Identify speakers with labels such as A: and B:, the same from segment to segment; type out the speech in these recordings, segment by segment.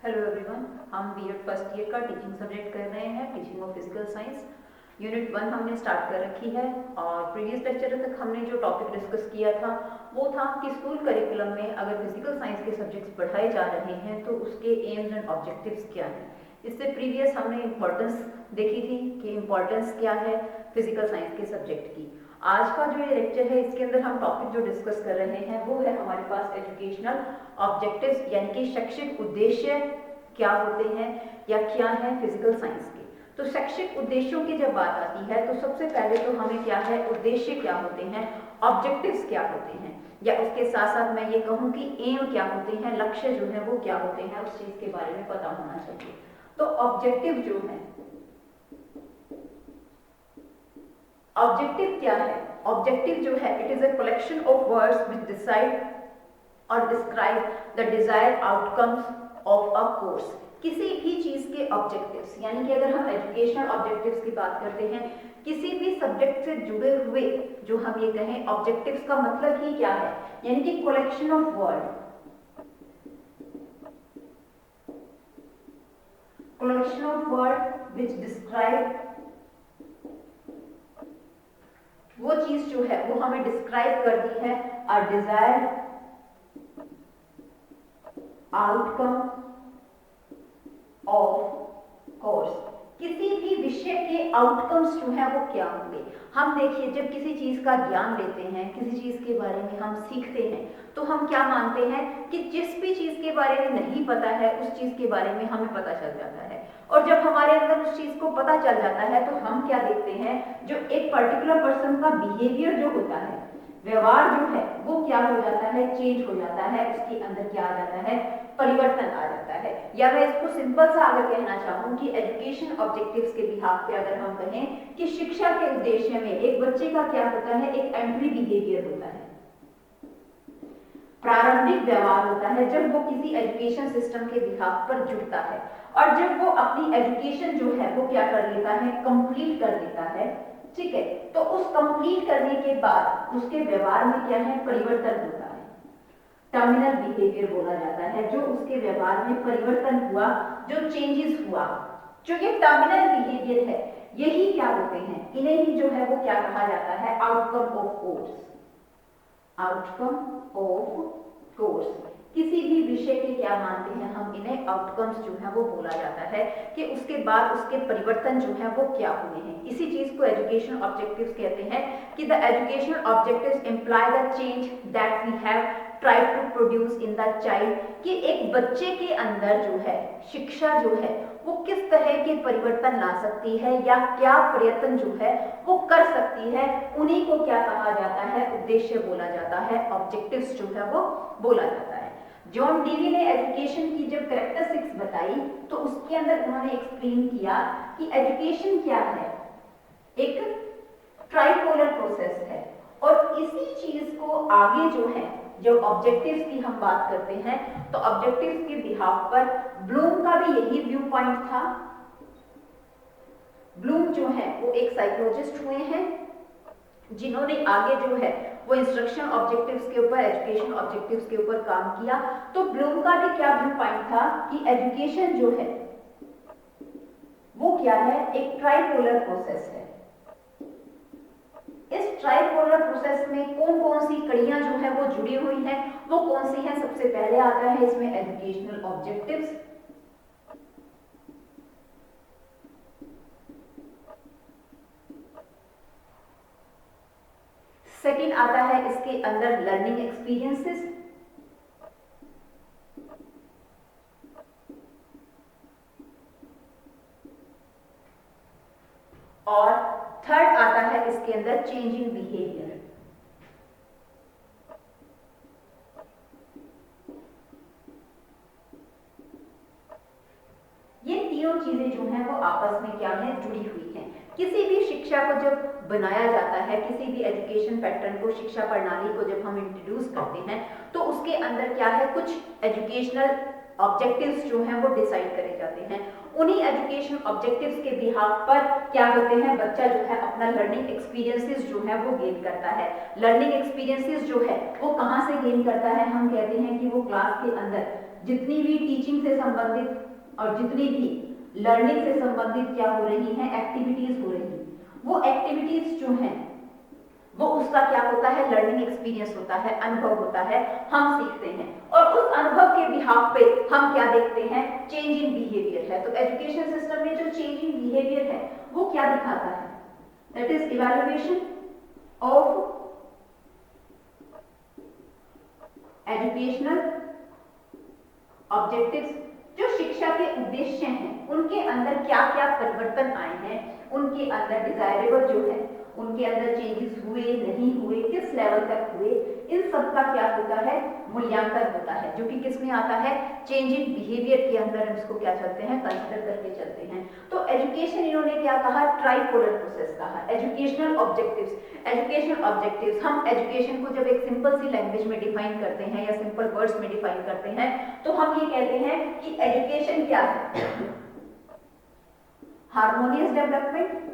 A: Hello everyone, हम BEd first year का teaching subject कर रहे हैं, teaching of physical science. Unit 1 हमने स्टार्ट कर रखी है और प्रीवियस लेक्चर तक हमने जो टॉपिक डिस्कस किया था वो था कि स्कूल करिकुलम में अगर फिजिकल साइंस के सब्जेक्ट्स पढ़ाए जा रहे हैं तो उसके एम्स एंड ऑब्जेक्टिव्स क्या हैं। इससे प्रीवियस हमने इम्पोर्टेंस देखी थी कि इम्पोर्टेंस क्या है फिजिकल साइंस के सब्जेक्ट की। आज का जो ये लेक्चर है इसके अंदर हम टॉपिक जो डिस्कस कर रहे हैं वो है हमारे पास एजुकेशनल ऑब्जेक्टिव्स, यानी कि शैक्षिक उद्देश्य क्या होते हैं या क्या है फिजिकल साइंस के। तो शैक्षिक उद्देश्यों की जब बात आती है तो सबसे पहले तो हमें क्या है, उद्देश्य क्या होते हैं, ऑब्जेक्टिव्स क्या होते हैं, या उसके साथ साथ मैं ये कहूँ कि एम क्या होते हैं, लक्ष्य जो है वो क्या होते हैं, उस चीज के बारे में पता होना चाहिए। तो ऑब्जेक्टिव जो है, ऑब्जेक्टिव क्या है? ऑब्जेक्टिव जो है it is a collection of words which decide और describe the desired outcomes of a course. किसी भी चीज के ऑब्जेक्टिव्स, यानी कि अगर हम एजुकेशनल ऑब्जेक्टिव्स की बात करते हैं, किसी भी सब्जेक्ट से जुड़े हुए जो हम ये कहें ऑब्जेक्टिव्स का मतलब ही क्या है, यानी कि collection of word, collection of word which describe, वो चीज जो है वो हमें डिस्क्राइब करती है अ डिजायर्ड आउटकम ऑफ कोर्स। किसी भी विषय के आउटकम्स जो है वो क्या होंगे। हम देखिए, जब किसी चीज का ज्ञान लेते हैं, किसी चीज के बारे में हम सीखते हैं, तो हम क्या मानते हैं कि जिस भी चीज के बारे में नहीं पता है उस चीज के बारे में हमें पता चल जाता है। और जब हमारे अंदर उस चीज को पता चल जाता है तो हम क्या देखते हैं, जो एक पर्टिकुलर पर्सन का बिहेवियर जो होता है, व्यवहार जो है वो क्या हो जाता है, चेंज हो जाता है, उसके अंदर क्या आ जाता है, परिवर्तन आ जाता है। या मैं इसको सिंपल सा अगर कहना चाहूँ कि एजुकेशन ऑब्जेक्टिव्स के बिहाफ पे अगर हम कहें कि शिक्षा के उद्देश्य में एक बच्चे का क्या होता है, एक एंट्री बिहेवियर होता है, प्रारंभिक व्यवहार होता है जब वो किसी एजुकेशन सिस्टम के बिहाफ पर जुड़ता है, और जब वो अपनी एजुकेशन जो है वो क्या कर लेता है, कंप्लीट कर लेता है। ठीक है, तो उस कंप्लीट करने के बाद उसके व्यवहार में क्या है, परिवर्तन होता है, टर्मिनल बिहेवियर बोला जाता है। जो उसके व्यवहार में परिवर्तन हुआ, जो चेंजेस हुआ, जो ये टर्मिनल बिहेवियर है, यही क्या होते हैं, इन्हें ही जो है वो क्या कहा जाता है, outcome of course, outcome of course. किसी भी विषय के क्या मानते हैं हम, इन्हें आउटकम्स जो है वो बोला जाता है कि उसके बाद उसके परिवर्तन जो है वो क्या हुए हैं। इसी चीज को एजुकेशन ऑब्जेक्टिव्स कहते हैं कि the education objectives imply the change that we have tried to produce in the child, कि एक बच्चे के अंदर जो है शिक्षा जो है वो किस तरह के परिवर्तन ला सकती है या क्या प्रयत्न जो है वो कर सकती है, उन्हीं को क्या कहा जाता है, उद्देश्य बोला जाता है, ऑब्जेक्टिव्स जो है वो बोला जाता है। जॉन डीवी ने एजुकेशन की जब कैरेक्टरिस्टिक्स बताई तो उसके अंदर उन्होंने एक्सप्लेन किया कि एजुकेशन क्या है, एक ट्राइपोलर प्रोसेस है। और इसी चीज को आगे जो है, जब ऑब्जेक्टिव्स की हम बात करते हैं तो ऑब्जेक्टिव्स के बिहाफ पर ब्लूम का भी यही व्यू पॉइंट था। ब्लूम जो है वो एक साइकोलॉजिस्ट हुए हैं जिन्होंने आगे जो है वो इंस्ट्रक्शन ऑब्जेक्टिव्स के ऊपर, एजुकेशन ऑब्जेक्टिव्स के ऊपर काम किया। तो ब्लूम का भी क्या व्यू पॉइंट था कि एजुकेशन जो है वो क्या है, एक ट्राइपोलर प्रोसेस है। इस ट्राइपोलर प्रोसेस में कौन कौन सी कड़ियां जो है वो जुड़ी हुई हैं, वो कौन सी हैं, सबसे पहले आता है इसमें एजुकेशनल ऑब्जेक्टिव्स, सेकंड आता है इसके अंदर लर्निंग एक्सपीरियंसेस, और थर्ड आता है इसके अंदर चेंजिंग बिहेवियर। ये तीनों चीजें जो हैं वो आपस में क्या है, जुड़ी हुई हैं। किसी भी शिक्षा को जब बनाया जाता है, किसी भी एजुकेशन पैटर्न को, शिक्षा प्रणाली को जब हम इंट्रोड्यूस करते हैं तो उसके अंदर क्या है, कुछ एजुकेशनल ऑब्जेक्टिव्स जो हैं वो डिसाइड करे जाते हैं। उन्हीं एजुकेशन ऑब्जेक्टिव्स के बिहाफ पर क्या होते हैं, बच्चा जो है अपना लर्निंग एक्सपीरियंसेस जो है वो गेन करता है। लर्निंग एक्सपीरियंसेस जो है वो कहाँ से गेन करता है, हम कहते हैं कि वो क्लास के अंदर जितनी भी टीचिंग से संबंधित और जितनी भी लर्निंग से संबंधित क्या हो रही हैं, एक्टिविटीज हो रही हैं, वो एक्टिविटीज जो हैं वो उसका क्या होता है, लर्निंग एक्सपीरियंस होता है, अनुभव होता है, हम सीखते हैं और उस अनुभव के बिहाफ पे हम क्या देखते हैं, चेंज इन बिहेवियर है। तो एजुकेशन सिस्टम में जो चेंज इन बिहेवियर है वो क्या दिखाता है, that is evaluation of educational objectives. जो शिक्षा के उद्देश्य हैं उनके अंदर क्या क्या परिवर्तन आए हैं, उनके अंदर डिजायरेबल जो है उनके अंदर चेंजेस हुए नहीं हुए, किस लेवल तक हुए, इन सब का क्या होता है, मूल्यांकन होता है, जो कि किस में आता है, चेंज इन बिहेवियर के अंदर हम इसको क्या चलते हैं, कंसीडर करके चलते हैं। तो एजुकेशन इन्होंने क्या कहा, ट्राइपोलर प्रोसेस कहा। एजुकेशनल ऑब्जेक्टिव्स, एजुकेशनल ऑब्जेक्टिव्स, हम एजुकेशन को जब एक सिंपल सी लैंग्वेज में डिफाइन करते हैं या सिंपल वर्ड्स में डिफाइन करते हैं तो हम ये कहते हैं कि एजुकेशन क्या है, हार्मोनियस डेवलपमेंट,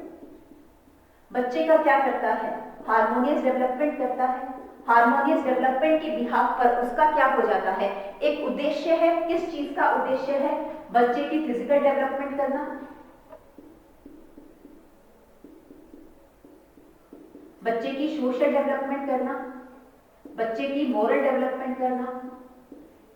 A: बच्चे का क्या करता है, हार्मोनियस डेवलपमेंट करता है। हार्मोनियस डेवलपमेंट के बिहाफ पर उसका क्या हो जाता है, एक उद्देश्य है, किस चीज का उद्देश्य है, बच्चे की फिजिकल डेवलपमेंट करना, बच्चे की सोशल डेवलपमेंट करना, बच्चे की मोरल डेवलपमेंट करना,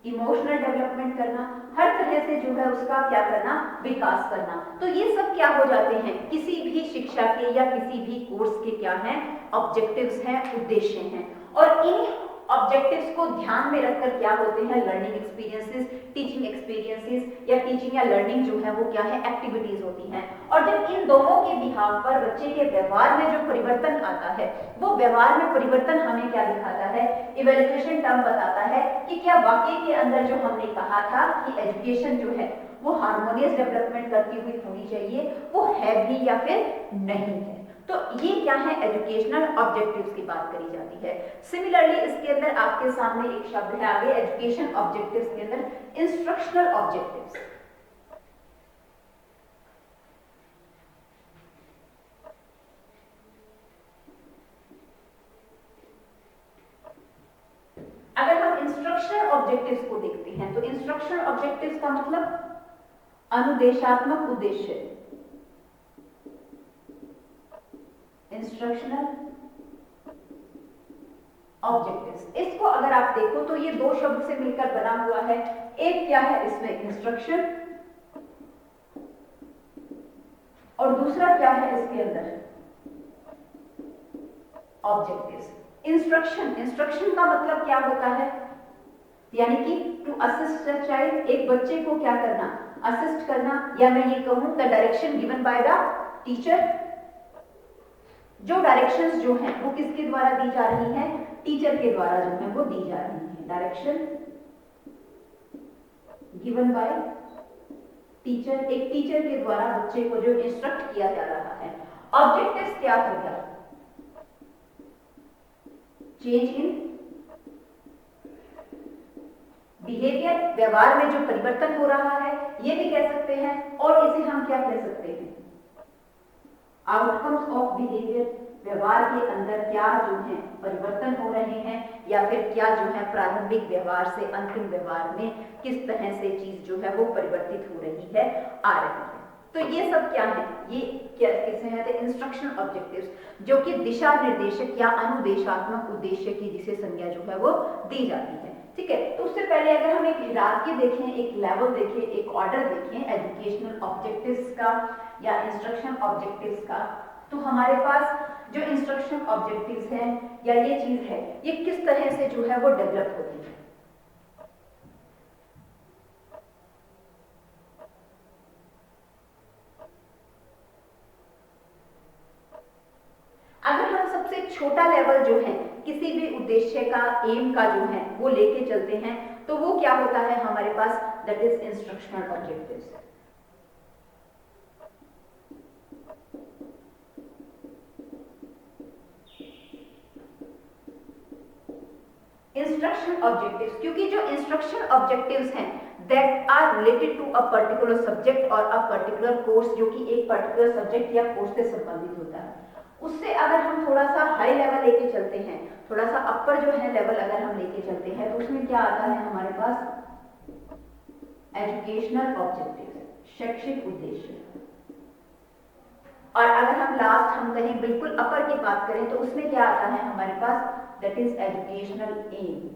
A: इमोशनल डेवलपमेंट करना, हर तरह से जो है उसका क्या करना, विकास करना। तो ये सब क्या हो जाते हैं, किसी भी शिक्षा के या किसी भी कोर्स के क्या हैं, ऑब्जेक्टिव्स हैं, उद्देश्य हैं। और इन ऑब्जेक्टिव्स को ध्यान में रखकर क्या होते हैं, लर्निंग एक्सपीरियंसेस, टीचिंग एक्सपीरियंसेस या टीचिंग या लर्निंग जो है वो क्या है, एक्टिविटीज होती हैं। और जब इन दोनों के बिहाफ पर बच्चे के व्यवहार में जो परिवर्तन आता है, वो व्यवहार में परिवर्तन हमें क्या दिखाता है, इवैल्यूएशन टर्म बताता है कि क्या वाकई के अंदर जो हमने कहा था कि एजुकेशन जो है वो हार्मोनियस डेवलपमेंट करती हुई होनी चाहिए, वो है भी या फिर नहीं है। तो ये क्या है, एजुकेशनल ऑब्जेक्टिव्स की बात करी जाती है। सिमिलरली इसके अंदर आपके सामने एक शब्द है आगे, एजुकेशन ऑब्जेक्टिव्स के अंदर इंस्ट्रक्शनल ऑब्जेक्टिव्स। अगर हम इंस्ट्रक्शनल ऑब्जेक्टिव्स को देखते हैं तो इंस्ट्रक्शनल ऑब्जेक्टिव्स का मतलब अनुदेशात्मक उद्देश्य, इंस्ट्रक्शनल ऑब्जेक्टिव्स। इसको अगर आप देखो तो ये दो शब्द से मिलकर बना हुआ है, एक क्या है इसमें इंस्ट्रक्शन और दूसरा क्या है इसके अंदर ऑब्जेक्टिव्स। इंस्ट्रक्शन, इंस्ट्रक्शन का मतलब क्या होता है, यानी कि टू असिस्ट अ चाइल्ड, एक बच्चे को क्या करना, असिस्ट करना, या मैं ये कहूं the direction given by the teacher. जो डायरेक्शंस जो हैं वो किसके द्वारा दी जा रही हैं, टीचर के द्वारा जो है वो दी जा रही है। डायरेक्शन गिवन बाय टीचर, एक टीचर के द्वारा बच्चे को जो इंस्ट्रक्ट किया जा रहा है। ऑब्जेक्टिव्स क्या होगा, चेंज इन बिहेवियर, व्यवहार में जो परिवर्तन हो रहा है ये भी कह सकते हैं, और इसे हम क्या कह सकते हैं, आउटकम्स ऑफ बिहेवियर, व्यवहार के अंदर क्या जो है परिवर्तन हो रहे हैं, या फिर क्या जो है प्रारंभिक व्यवहार से अंतिम व्यवहार में किस तरह से चीज जो है वो परिवर्तित हो रही है, आ रही है। तो ये सब क्या है, ये क्या किसे हैं, इंस्ट्रक्शनल ऑब्जेक्टिव्स, जो कि दिशा निर्देशक या अनुदेशात्मक उद्देश्य की जिसे संज्ञा जो है वो दी जाती है। ठीक है, तो उससे पहले अगर हम एक हिरार्की देखें, एक लेवल देखें, एक ऑर्डर देखें एजुकेशनल ऑब्जेक्टिव्स का या इंस्ट्रक्शन ऑब्जेक्टिव्स का, तो हमारे पास जो इंस्ट्रक्शन ऑब्जेक्टिव्स हैं या ये चीज है, ये किस तरह से जो है वो डेवलप होती है। अगर हम सबसे छोटा लेवल जो है किसी भी उद्देश्य का, एम का जो है वो लेके चलते हैं, तो वो क्या होता है हमारे पास, that is instructional objectives. Instruction objectives, क्योंकि जो इंस्ट्रक्शन ऑब्जेक्टिव्स हैं that are related to a particular subject और अ पर्टिकुलर कोर्स, जो कि एक पर्टिकुलर सब्जेक्ट या कोर्स से संबंधित होता है, उससे अगर हम थोड़ा सा हाई लेवल लेके चलते हैं, थोड़ा सा अपर जो है लेवल अगर हम लेके चलते हैं, तो उसमें क्या आता है हमारे पास, एजुकेशनल ऑब्जेक्टिव, शैक्षिक उद्देश्य। और अगर हम लास्ट हम कहें बिल्कुल अपर की बात करें तो उसमें क्या आता है हमारे पास, दैट इज एजुकेशनल एम,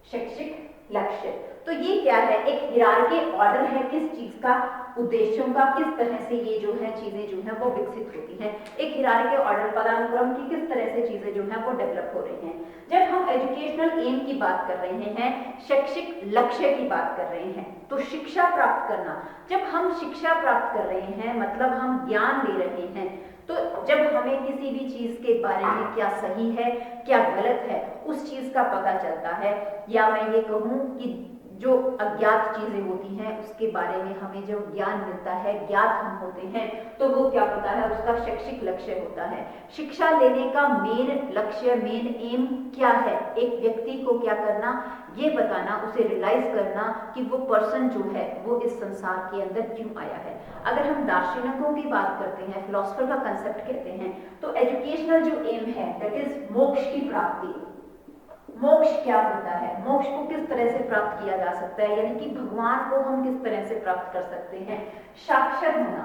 A: शैक्षिक लक्ष्य। तो ये क्या है, एक हिरार्की ऑर्डर है किस चीज का, उद्देश्यों का, किस तरह से ये जो है चीजें जो है वो विकसित होती हैं। एक हिरार्की ऑर्डर, पदानुक्रम की किस तरह से चीजें जो है वो डेवलप हो रही हैं। जब हम एजुकेशनल एम की बात कर रहे हैं, शैक्षिक लक्ष्य की बात कर रहे हैं, तो शिक्षा प्राप्त करना, जब हम शिक्षा प्राप्त कर रहे हैं मतलब हम ज्ञान ले रहे हैं, तो जब हमें किसी भी चीज के बारे में क्या सही है क्या गलत है उस चीज का पता चलता है, या मैं ये कहूं कि जो अज्ञात चीजें होती हैं उसके बारे में हमें जो ज्ञान मिलता है, ज्ञात हम होते हैं, तो वो क्या होता है, उसका शैक्षिक लक्ष्य होता है। शिक्षा लेने का मेन लक्ष्य, मेन एम क्या है, एक व्यक्ति को क्या करना, ये बताना, उसे रियलाइज करना कि वो पर्सन जो है वो इस संसार के अंदर क्यों आया है। अगर हम दार्शनिकों की बात करते हैं, फिलोसफर का कंसेप्ट कहते हैं, तो एजुकेशनल जो एम है दैट इज मोक्ष की प्राप्ति। मोक्ष क्या होता है, मोक्ष को किस तरह से प्राप्त किया जा सकता है, यानी कि भगवान को हम किस तरह से प्राप्त कर सकते हैं। साक्षर होना,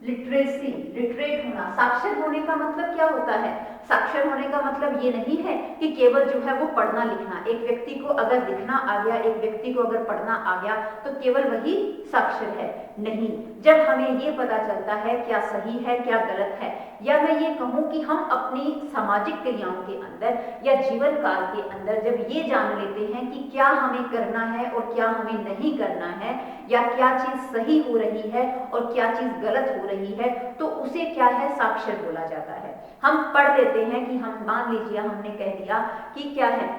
A: लिटरेसी, लिटरेट होना। साक्षर होने का मतलब क्या होता है, साक्षर होने का मतलब ये नहीं है कि केवल जो है वो पढ़ना लिखना। एक व्यक्ति को अगर लिखना आ गया, एक व्यक्ति को अगर पढ़ना आ गया तो केवल वही साक्षर है, नहीं। जब हमें ये पता चलता है क्या सही है क्या गलत है, या मैं ये कहूं कि हम अपनी सामाजिक क्रियाओं के अंदर या जीवन काल के अंदर जब ये जान लेते हैं कि क्या हमें करना है और क्या हमें नहीं करना है, या क्या चीज सही हो रही है और क्या चीज गलत हो रही है, तो उसे क्या है, साक्षर बोला जाता है। हम पढ़ लेते हैं कि हम मान लीजिए हमने कह दिया कि क्या है,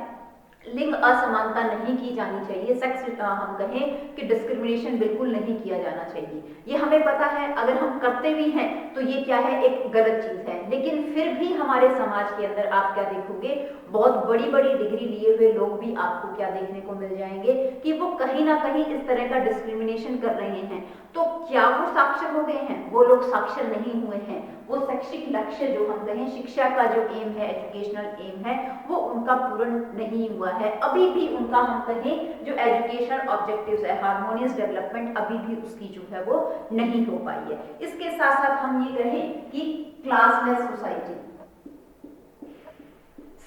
A: लिंग असमानता नहीं की जानी चाहिए, सेक्स हम कहें कि डिस्क्रिमिनेशन बिल्कुल नहीं किया जाना चाहिए, ये हमें पता है। अगर हम करते भी हैं तो ये क्या है, एक गलत चीज है। लेकिन फिर भी हमारे समाज के अंदर आप क्या देखोगे, बहुत बड़ी बड़ी डिग्री लिए हुए लोग भी आपको क्या देखने को मिल जाएंगे कि वो कहीं ना कहीं इस तरह का डिस्क्रिमिनेशन कर रहे हैं। तो क्या वो साक्षर हो गए हैं, वो लोग साक्षर नहीं हुए हैं। वो शैक्षिक लक्ष्य जो हम कहें, शिक्षा का जो एम है, एजुकेशनल एम है, वो उनका पूर्ण नहीं हुआ है। अभी भी उनका हम कहें जो एजुकेशनल ऑब्जेक्टिव्स है, हार्मोनियस डेवलपमेंट, अभी भी उसकी जो है वो नहीं हो पाई है। इसके साथ साथ हम ये कहें कि क्लासलेस सोसाइटी,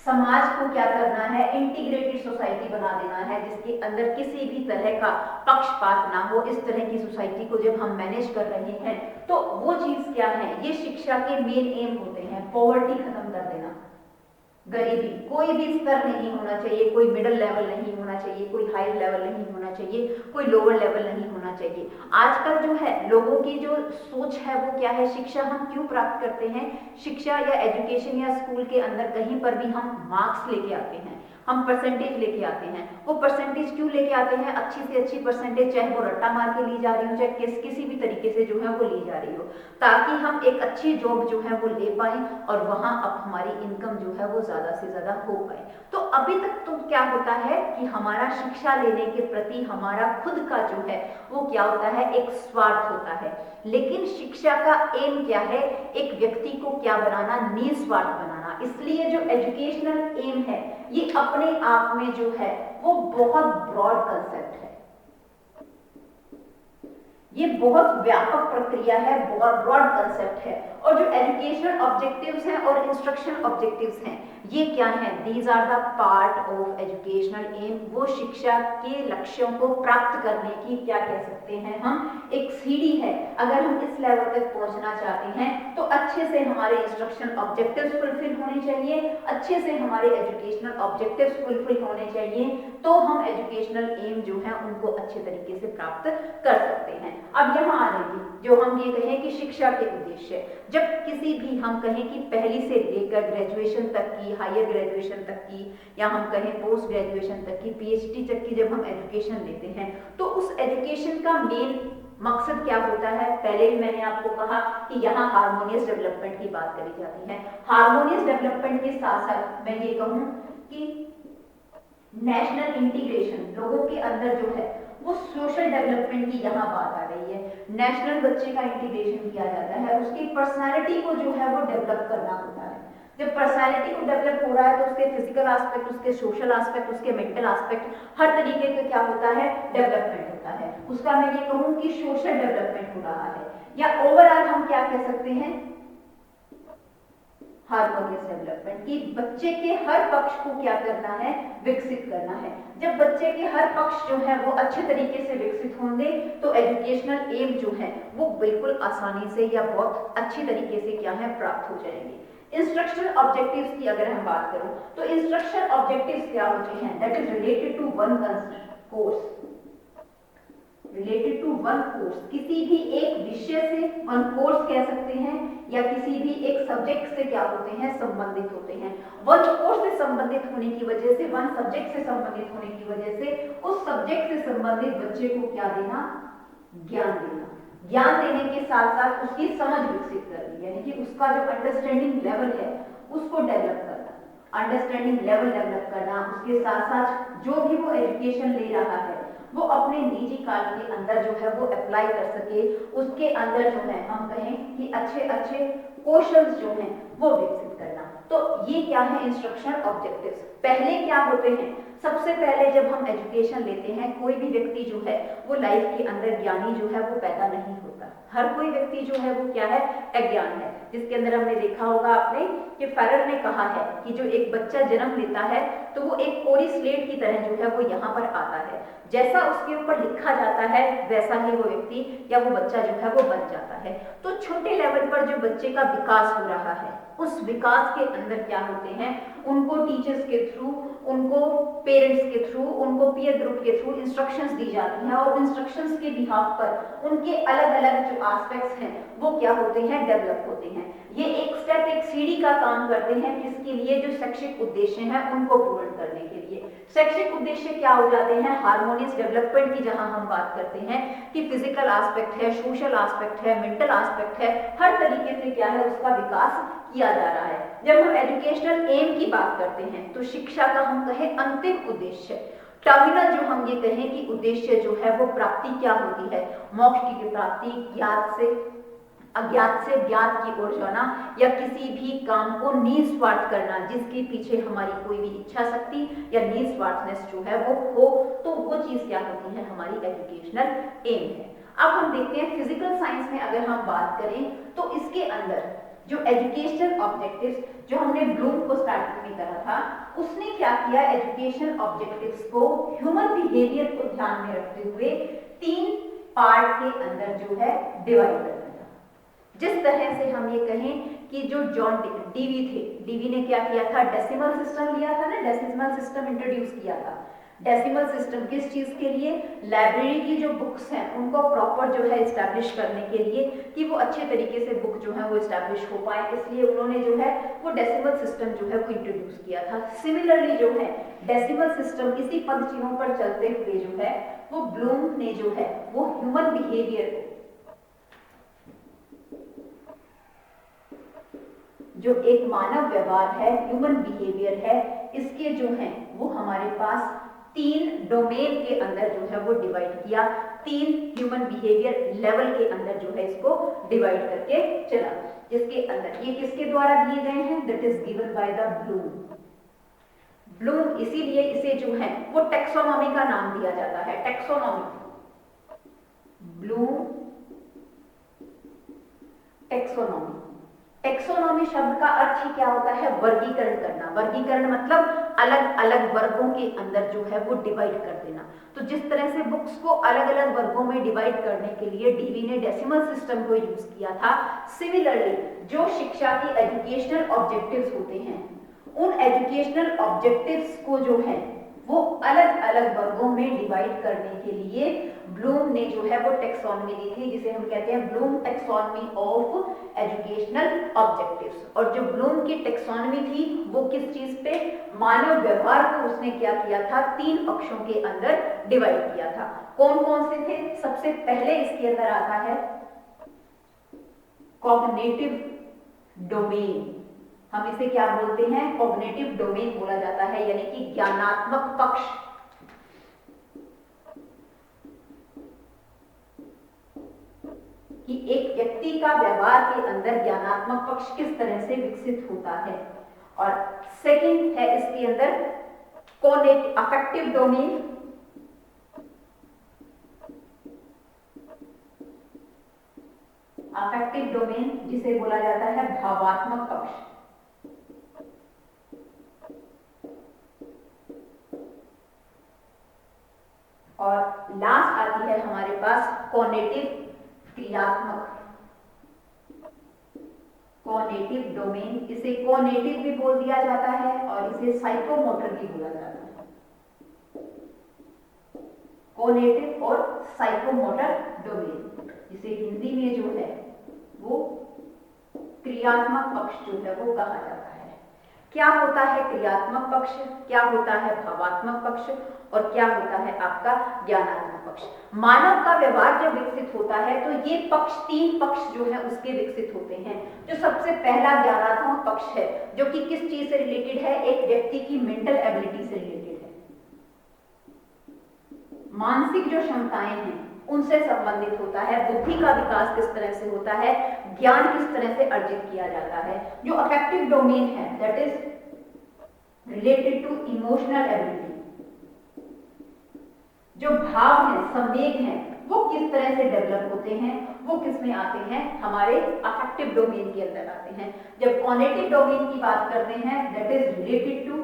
A: समाज को क्या करना है, इंटीग्रेटेड सोसाइटी बना देना है, जिसके अंदर किसी भी तरह का पक्षपात ना हो। इस तरह की सोसाइटी को जब हम मैनेज कर रहे हैं तो वो चीज क्या है, ये शिक्षा के मेन एम होते हैं। पॉवर्टी खत्म कर देना, गरीबी, कोई भी स्तर नहीं होना चाहिए, कोई मिडिल लेवल नहीं होना चाहिए, कोई हाई लेवल नहीं होना चाहिए, कोई लोअर लेवल नहीं होना चाहिए। आजकल जो है लोगों की जो सोच है वो क्या है, शिक्षा हम क्यों प्राप्त करते हैं, शिक्षा या एजुकेशन या स्कूल के अंदर कहीं पर भी हम मार्क्स लेके आते हैं, हम परसेंटेज लेके आते हैं। वो परसेंटेज क्यों लेके आते हैं, अच्छी से अच्छी परसेंटेज, चाहे वो रट्टा मार के ली जा रही हो, चाहे किसी भी तरीके से जो है वो ली जा रही हो, ताकि हम एक अच्छी जॉब जो है वो ले पाए और वहां अब हमारी इनकम जो है वो ज्यादा से ज्यादा हो पाए। तो अभी तक तो क्या होता है कि हमारा शिक्षा लेने के प्रति हमारा खुद का जो है वो क्या होता है, एक स्वार्थ होता है। लेकिन शिक्षा का एम क्या है, एक व्यक्ति को क्या बनाना, निस्वार्थ बनाना। इसलिए जो एजुकेशनल एम है ये अपने आप में जो है वो बहुत ब्रॉड कंसेप्ट है, ये बहुत व्यापक प्रक्रिया है, बहुत ब्रॉड कंसेप्ट है। और जो एजुकेशनल ऑब्जेक्टिव्स हैं और इंस्ट्रक्शन ऑब्जेक्टिव्स हैं ये क्या हैं, these are the part of educational aim. वो शिक्षा के लक्ष्यों को प्राप्त करने की क्या कह सकते हैं हम, एक सीढ़ी है। अगर हम इस लेवल तक पहुंचना चाहते हैं तो अच्छे से हमारे इंस्ट्रक्शन ऑब्जेक्टिव्स फुलफिल होने चाहिए, अच्छे से हमारे एजुकेशनल ऑब्जेक्टिव्स फुलफिल होने चाहिए, तो हम एजुकेशनल एम जो है उनको अच्छे तरीके से प्राप्त कर सकते हैं। अब यहाँ आ जाएगी जो हम ये कहें कि शिक्षा के उद्देश्य, जब किसी भी हम कहें कि पहली से लेकर ग्रेजुएशन तक की, हायर ग्रेजुएशन तक की, या हम कहें पोस्ट ग्रेजुएशन तक की, पीएचडी तक की जब हम एजुकेशन लेते हैं तो उस एजुकेशन का मेन मकसद क्या होता है। पहले भी मैंने आपको कहा कि यहाँ हार्मोनियस डेवलपमेंट की बात करी जाती है। हार्मोनियस डेवलपमेंट के साथ साथ मैं ये कहूँ कि नेशनल इंटीग्रेशन, लोगों के अंदर जो है वो सोशल डेवलपमेंट की यहाँ बात आ रही है। नेशनल बच्चे का इंटीग्रेशन किया जाता है, उसकी पर्सनालिटी को जो है वो डेवलप करना होता है। जब पर्सनालिटी को डेवलप हो रहा है तो उसके फिजिकल एस्पेक्ट, उसके सोशल एस्पेक्ट, उसके मेंटल एस्पेक्ट, हर तरीके का क्या होता है, डेवलपमेंट होता है। उसका मैं ये कहूँ कि सोशल डेवलपमेंट हो रहा है, या ओवरऑल हम क्या कह सकते हैं, हार्मोनियस डेवलपमेंट, कि बच्चे के हर पक्ष को क्या करना है, विकसित करना है। जब बच्चे के हर पक्ष जो है वो अच्छे तरीके से विकसित होंगे तो एजुकेशनल एम जो है वो बिल्कुल आसानी से या बहुत अच्छी तरीके से क्या है, प्राप्त हो जाएंगे। इंस्ट्रक्शनल ऑब्जेक्टिव्स की अगर हम बात करें तो इंस्ट्रक्शनल ऑब्जेक्टिव्स क्या होते हैं, that is related to one course, related to one course, किसी भी एक विषय से, वन कोर्स कह सकते हैं, या किसी भी एक सब्जेक्ट से क्या होते हैं, संबंधित होते हैं। वन कोर्स से संबंधित होने की वजह से, वन सब्जेक्ट से संबंधित होने की वजह से उस सब्जेक्ट से संबंधित बच्चे को क्या देना, ज्ञान देना। ज्ञान देने के साथ साथ उसकी समझ विकसित करनी, यानी कि उसका जो अंडरस्टैंडिंग लेवल है उसको डेवलप करना, अंडरस्टैंडिंग लेवल डेवलप करना। उसके साथ साथ जो भी वो एजुकेशन ले रहा है वो अपने निजी काल के अंदर जो है वो अप्लाई कर सके, उसके अंदर जो है हम कहें कि अच्छे अच्छे कौशल जो हैं वो विकसित करना। तो ये क्या है, इंस्ट्रक्शनल ऑब्जेक्टिव्स। पहले क्या होते हैं, सबसे पहले जब हम एजुकेशन लेते हैं, कोई भी व्यक्ति जो है वो लाइफ के अंदर ज्ञानी जो है वो पैदा नहीं होता। हर कोई व्यक्ति जो है वो क्या है, अज्ञान है, जिसके अंदर हमने देखा होगा आपने कि फेरर ने कहा है कि जो एक बच्चा जन्म लेता है तो वो एक कोरी स्लेट की तरह जो है वो यहाँ पर आता है, जैसा उसके ऊपर लिखा जाता है वैसा ही वो व्यक्ति या वो बच्चा जो है वो बन जाता है। तो छोटे लेवल पर जो बच्चे का विकास हो रहा है, उस विकास के अंदर क्या होते हैं, उनको टीचर्स के थ्रू, उनको पेरेंट्स के थ्रू, उनको पीयर ग्रुप के थ्रू इंस्ट्रक्शंस दी जाती हैं, और इंस्ट्रक्शंस के बिहाफ पर उनके अलग अलग जो एस्पेक्ट्स हैं वो क्या होते हैं, डेवलप होते हैं। ये एक स्टेप, एक सीढ़ी का काम करते हैं, किसके लिए, जो शैक्षिक उद्देश्य हैं उनको पूर्ण करने के लिए। शैक्षिक उद्देश्य क्या हो जाते हैं, हार्मोनियस डेवलपमेंट की जहां हम बात करते हैं कि फिजिकल एस्पेक्ट है, सोशल एस्पेक्ट है, मेंटल एस्पेक्ट है, हर तरीके से क्या है, उसका विकास किया जा रहा है। जब हम एजुकेशनल एम की बात करते हैं तो शिक्षा का हम कहें अंतिम उद्देश्य, टर्मिनल जो हम ये कहें कि उद्देश्य जो है वो प्राप्ति क्या होती है, मोक्ष की प्राप्ति, ज्ञात से अज्ञात से ज्ञात की ओर जाना, या किसी भी काम को निस्वार्थ करना, जिसके पीछे हमारी कोई भी इच्छा शक्ति या निस्वार्थनेस जो है वो हो, तो वो चीज क्या होती है, हमारी एजुकेशनल एम है। अब हम देखते हैं फिजिकल साइंस में अगर हम बात करें तो इसके अंदर जो एजुकेशनल ऑब्जेक्टिव्स, जो हमने ब्लूम को स्टार्टिंग में करा था, उसने क्या किया, एजुकेशन ऑब्जेक्टिव्स को ह्यूमन बिहेवियर को ध्यान में रखते हुए 3 पार्ट के अंदर जो है डिवाइड कर दिया। जिस तरह से हम ये कहें कि जो जॉन डीवी थे, डीवी ने क्या किया था, डेसिमल सिस्टम लिया था ना, डेसिमल सिस्टम इंट्रोड्यूस किया था। डेसिमल सिस्टम किस चीज के लिए, लाइब्रेरी की जो बुक्स हैं उनको प्रॉपर जो है एस्टैब्लिश करने के लिए, कि वो अच्छे तरीके से बुक जो है वो एस्टैब्लिश हो पाए, इसलिए उन्होंने जो है वो डेसिमल सिस्टम जो है वो इंट्रोड्यूस किया था। सिमिलरली जो है डेसिमल सिस्टम, इसी पंक्तियों पर चलते हुए जो है वो ब्लूम ने जो है वो ह्यूमन बिहेवियर को, जो एक मानव व्यवहार है, ह्यूमन बिहेवियर है, इसके जो हैं वो हमारे पास 3 डोमेन के अंदर जो है वो डिवाइड किया, 3 ह्यूमन बिहेवियर लेवल के अंदर जो है इसको डिवाइड करके चला, जिसके अंदर ये किसके द्वारा दिए गए हैं, that is given by the Bloom. Bloom, इसीलिए इसे जो है वो टेक्सोनॉमी का नाम दिया जाता है, टेक्सोनॉमी, ब्लूम टेक्सोनॉमी। टेक्सोनॉमी शब्द का अर्थ ही क्या होता है, वर्गीकरण करना। वर्गीकरण मतलब अलग अलग वर्गों के अंदर जो है वो डिवाइड कर देना। तो जिस तरह से बुक्स को अलग अलग वर्गों में डिवाइड करने के लिए डीवी ने डेसिमल सिस्टम को यूज किया था, सिमिलरली जो शिक्षा के एजुकेशनल ऑब्जेक्टिव्स होते हैं, उन एजुकेशनल ऑब्जेक्टिव्स को जो है वो अलग अलग वर्गों में डिवाइड करने के लिए ब्लूम ने जो है वो टेक्सोनॉमी दी थी, जिसे हम कहते हैं Bloom taxonomy of educational objectives. और जो ब्लूम की टेक्सोनॉमी थी वो किस चीज पे, मानव व्यवहार को उसने क्या किया था, 3 पक्षों के अंदर डिवाइड किया था। कौन कौन से थे, सबसे पहले इसके अंदर आता है कॉग्निटिव डोमेन, हम इसे क्या बोलते हैं, कॉग्निटिव डोमेन बोला जाता है, यानी कि ज्ञानात्मक पक्ष। कि एक व्यक्ति का व्यवहार के अंदर ज्ञानात्मक पक्ष किस तरह से विकसित होता है। और सेकंड है इसके अंदर conative affective domain, affective domain जिसे बोला जाता है भावात्मक पक्ष। और लास्ट आती है हमारे पास कोनेटिव क्रियात्मक, कोनेटिव डोमेन। इसे कोनेटिव भी बोल दिया जाता है और इसे साइकोमोटर भी बोला जाता है। कोनेटिव और साइकोमोटर डोमेन, जिसे हिंदी में जो है वो क्रियात्मक पक्ष जो है वो कहा जाता है। क्या होता है क्रियात्मक पक्ष, क्या होता है भावात्मक पक्ष और क्या होता है आपका ज्ञानात्मक पक्ष। मानव का व्यवहार जब विकसित होता है तो ये पक्ष, तीन पक्ष जो है उसके विकसित होते हैं। जो सबसे पहला ज्ञानात्मक पक्ष है जो कि किस चीज से रिलेटेड है, एक व्यक्ति की मेंटल एबिलिटी से रिलेटेड है। मानसिक जो क्षमताएं हैं उनसे संबंधित होता है, बुद्धि का विकास किस तरह से होता है, ज्ञान किस तरह से अर्जित किया जाता है। जो अफेक्टिव डोमेन है that is related to emotional ability. जो भाव हैं, संवेग हैं, वो किस तरह से डेवलप होते हैं, वो किस में आते हैं, हमारे अफेक्टिव डोमेन के अंदर आते हैं। जब कॉग्निटिव डोमेन की बात करते हैं that is related to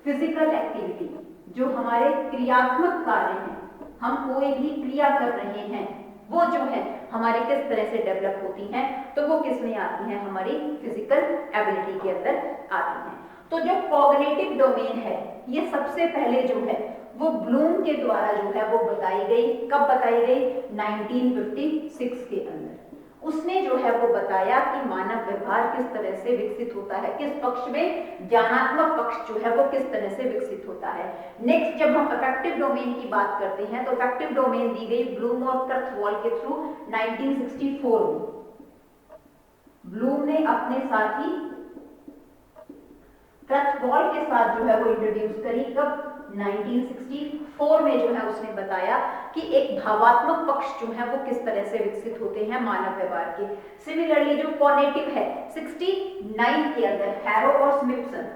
A: physical activity. जो हमारे क्रियात्मक कार्य हैं, हम कोई भी क्रिया कर रहे हैं, वो जो है हमारी किस तरह से डेवलप होती हैं, तो वो किस में आती हैं, हमारी फिजिकल एबिलिटी के अंदर आती हैं। तो जो कॉग्निटिव डोमेन है ये सबसे पहले जो है वो ब्लूम के द्वारा जो है वो बताई गई। कब बताई गई? 1956 के अंदर। उसने जो है वो बताया कि मानव व्यवहार किस तरह से विकसित होता है, किस पक्ष में, ज्ञानात्मक पक्ष जो है वो किस तरह से विकसित होता है। नेक्स्ट जब हम अफेक्टिव डोमेन की बात करते हैं तो अफेक्टिव डोमेन दी गई ब्लूम और क्रथवॉल के थ्रू 1964 में। ब्लूम ने अपने साथी क्रथवॉल के साथ जो है वो इंट्रोड्यूस करी। कब? 1964 में जो है उसने बताया कि एक भावात्मक पक्ष जो है वो किस तरह से विकसित होते हैं मानव व्यवहार के। सिमिलरली जो कॉग्निटिव है 69 के अंदर हैरो और स्मिथसन,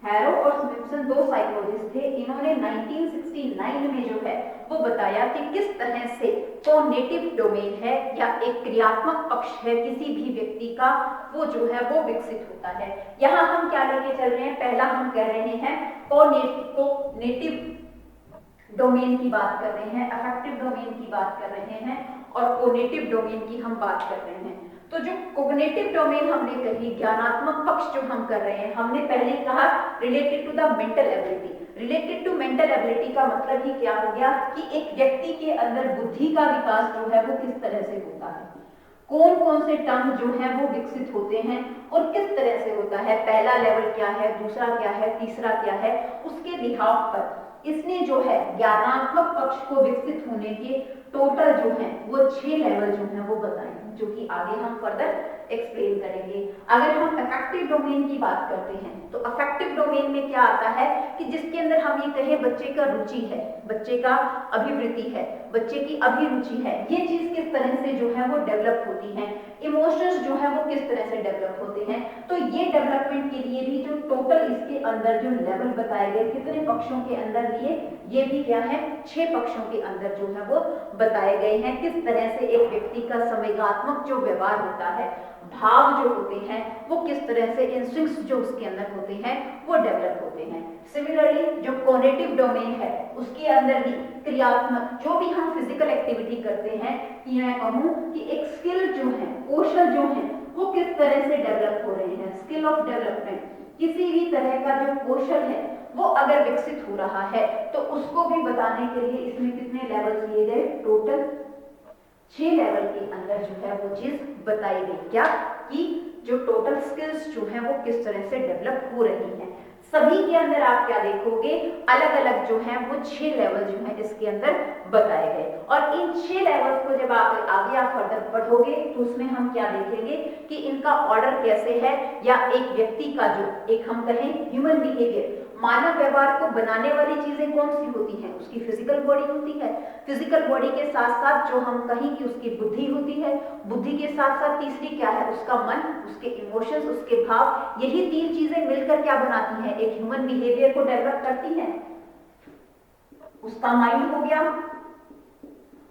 A: हैरो और स्मिथसन दो साइकोलॉजिस्ट थे। इन्होंने 1969 में जो है वो बताया कि किस तरह से कॉग्निटिव डोमेन है या एक क्रियात्मक पक्ष है किसी भी व्यक्ति का, वो जो है वो विकसित होता है। यहां हम क्या लेके चल रहे हैं, पहला हम कह रहे हैं कॉग्निटिव डोमेन की बात कर रहे हैं, अफेक्टिव डोमेन की बात कर रहे हैं और कॉग्निटिव डोमेन की हम बात कर रहे हैं। तो जो कॉग्निटिव डोमेन हमने कही, ज्ञानात्मक पक्ष जो हम कर रहे हैं, हमने पहले कहा related to the mental ability. Related to mental ability का मतलब ही क्या हो गया कि एक व्यक्ति के अंदर बुद्धि का विकास जो है वो किस तरह से होता है, कौन कौन से टर्म जो है वो विकसित होते हैं और किस तरह से होता है, पहला लेवल क्या है, दूसरा क्या है, तीसरा क्या है, उसके बिहाफ पर इसने जो है ज्ञानात्मक पक्ष को विकसित होने के टोटल जो है वो 6 लेवल जो है वो बताए, जो कि आगे हम फर्दर एक्सप्लेन करेंगे। अगर हम अफेक्टिव डोमेन की बात करते हैं तो अफेक्टिव डोमेन में क्या आता है कि जिसके अंदर हम ये कहें बच्चे का रुचि है, बच्चे का अभिवृत्ति है, बच्चे की अभिरुचि है, ये चीज किस तरह से जो है वो डेवलप होती है, इमोशंस जो है वो किस तरह से डेवलप होते हैं। तो ये डेवलपमेंट के लिए भी जो टोटल इसके अंदर जो लेवल बताए गए, कितने पक्षों के अंदर लिए, ये भी क्या है 6 पक्षों के अंदर जो है वो बताए गए हैं। किस तरह से एक व्यक्ति का संवेगात्मक जो व्यवहार होता है, भाव जो होते हैं वो किस तरह से, इंस्टिंक्ट्स जो उसके अंदर होते हैं वो डेवलप होते हैं। सिमिलरली जो कॉग्निटिव डोमेन है उसके अंदर भी क्रियात्मक जो भी हम फिजिकल एक्टिविटी करते हैं, कि मैं कहूं कि एक स्किल जो है, कौशल जो है वो किस तरह से डेवलप हो रहे हैं, स्किल ऑफ डेवलपमेंट, किसी भी तरह का जो कौशल है वो अगर विकसित हो रहा है तो उसको भी बताने के लिए इसमें कितने लेवल दिए गए, टोटल 6 लेवल के अंदर जो है वो चीज बताई गई। क्या कि जो टोटल स्किल्स जो है वो किस तरह से डेवलप हो रही हैं। सभी के अंदर आप क्या देखोगे, अलग अलग जो है वो 6 लेवल जो है इसके अंदर बताए गए। और इन 6 लेवल्स को जब आप आगे आप फर्दर पढ़ोगे तो उसमें हम क्या देखेंगे कि इनका ऑर्डर कैसे है, या एक व्यक्ति का जो एक हम कहें ह्यूमन बिहेवियर, मानव व्यवहार को बनाने वाली चीजें कौन सी होती हैं? उसकी फिजिकल बॉडी होती है। फिजिकल बॉडी के साथ साथ जो हम कहें कि उसकी बुद्धि होती है, बुद्धि के साथ साथ तीसरी क्या है? उसका मन, उसके इमोशंस, उसके भाव। यही तीन चीजें मिलकर क्या बनाती हैं? एक ह्यूमन बिहेवियर को डेवलप करती हैं। उसका माइंड हो गया,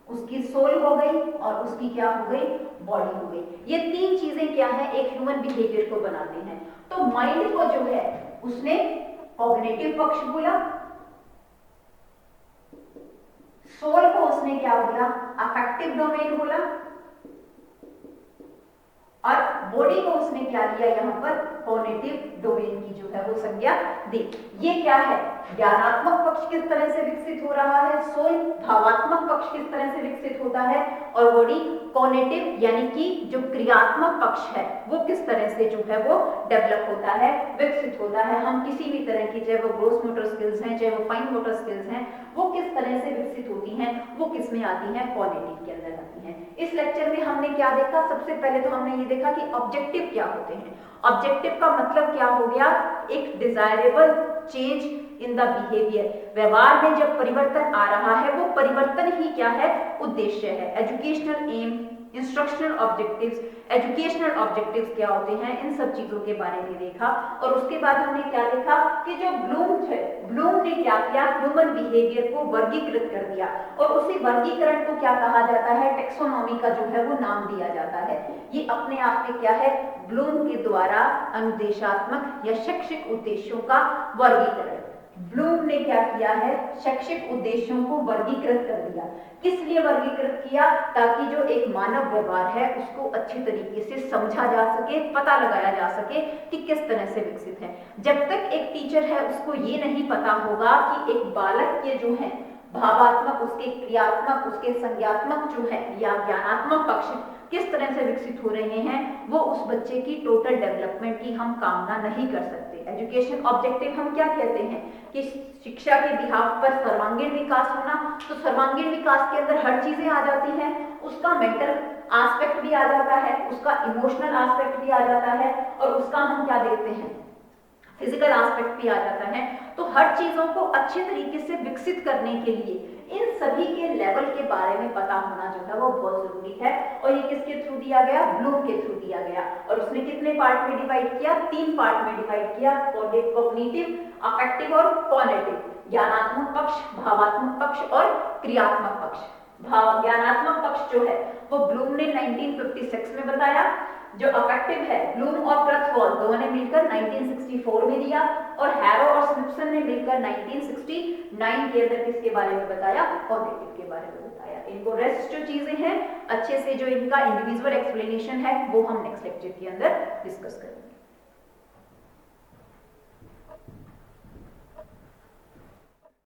A: उसकी सोल हो गई और उसकी क्या हो गई? बॉडी हो गई। ये तीन चीजें क्या है? एक ह्यूमन बिहेवियर को बनाते हैं। तो माइंड को जो है उसने कॉग्निटिव पक्ष बोला, सोल को उसने क्या बोला? अफेक्टिव डोमेन बोला, और बॉडी को उसने क्या लिया? यहां पर कॉग्निटिव डोमेन की जो है वो संज्ञा दी। ये क्या है? ज्ञानात्मक पक्ष किस तरह से विकसित हो रहा है, सोल भावात्मक पक्ष किस तरह से विकसित होता है, और बॉडी कॉग्निटिव यानी कि जो क्रियात्मक पक्ष है वो किस तरह से जो है वो डेवलप होता है, विकसित होता है। हम किसी भी तरह की, चाहे वो ग्रोस मोटर स्किल्स हैं, चाहे वो फाइन मोटर स्किल्स हैं, वो किस तरह से विकसित होती हैं, वो किस में आती हैं? कॉग्निटिव के अंदर आती हैं। इस लेक्चर में हमने क्या देखा? सबसे पहले तो हमने ये देखा कि ऑब्जेक्टिव क्या होते हैं। ऑब्जेक्टिव का मतलब क्या हो गया? एक desirable change in the behaviour. व्यवहार में जब परिवर्तन आ रहा है, वो परिवर्तन ही क्या है? उद्देश्य है। Educational aim, instructional objectives, educational objectives क्या होते हैं, इन सब चीजों के बारे में देखा। और उसके बाद हमने क्या देखा कि जो ब्लूम थे, ब्लूम ने क्या किया? ह्यूमन बिहेवियर को वर्गीकृत कर दिया, और उसी वर्गीकरण को क्या कहा जाता है? टेक्सोनॉमी का जो है वो नाम दिया जाता है। ये अपने आप में क्या है? ब्लूम के द्वारा अनुदेशात्मक या शैक्षिक उद्देश्यों का वर्गीकरण। ब्लूम ने क्या किया है? शैक्षिक उद्देश्यों को वर्गीकृत कर दिया। किस लिए वर्गीकृत किया? ताकि जो एक मानव व्यवहार है उसको अच्छी तरीके से समझा जा सके, पता लगाया जा सके कि किस तरह से विकसित है। जब तक एक टीचर है उसको ये नहीं पता होगा कि एक बालक के जो है भावात्मक, उसके क्रियात्मक, उसके संज्ञात्मक जो है या ज्ञानात्मक पक्ष किस तरह से विकसित हो रहे हैं, वो उस बच्चे की टोटल डेवलपमेंट की हम कामना नहीं कर सकते। एजुकेशन ऑब्जेक्टिव हम क्या कहते हैं कि शिक्षा के बिहाफ पर सर्वांगीण विकास होना। तो सर्वांगीण विकास के अंदर हर चीजें आ जाती हैं, उसका मेंटल एस्पेक्ट भी आ जाता है, उसका इमोशनल एस्पेक्ट भी आ जाता है, और उसका हम क्या देखते हैं? फिजिकल एस्पेक्ट भी आ जाता है। तो हर चीजों को अच्छे तरीके से विकसित करने के लिए इन सभी के लेवल के बारे में पता होना जो है वो बहुत जरूरी है। और ये किसके थ्रू दिया गया? ब्लूम के थ्रू दिया गया। और उसने कितने पार्ट में डिवाइड किया? 3 पार्ट में डिवाइड किया, कॉग्निटिव, अफेक्टिव और कॉग्निटिव। ज्ञानात्मक पक्ष, भावात्मक पक्ष और क्रियात्मक पक्ष। ज्ञानात्मक पक्ष जो है वो ब्लूम ने 1956 में बताया। जो अफेक्टिव है, ब्लूम और प्रथवॉल दोनों ने मिलकर 1964 में दिया, और हैरो और स्मिथसन ने मिलकर 1969 के अंदर किसके बारे में बताया? कॉग्निटिव के बारे में बताया। इनको रेस्ट जो चीजें हैं अच्छे से, जो इनका इंडिविजुअल एक्सप्लेनेशन है वो हम नेक्स्ट लेक्चर के अंदर डिस्कस करेंगे।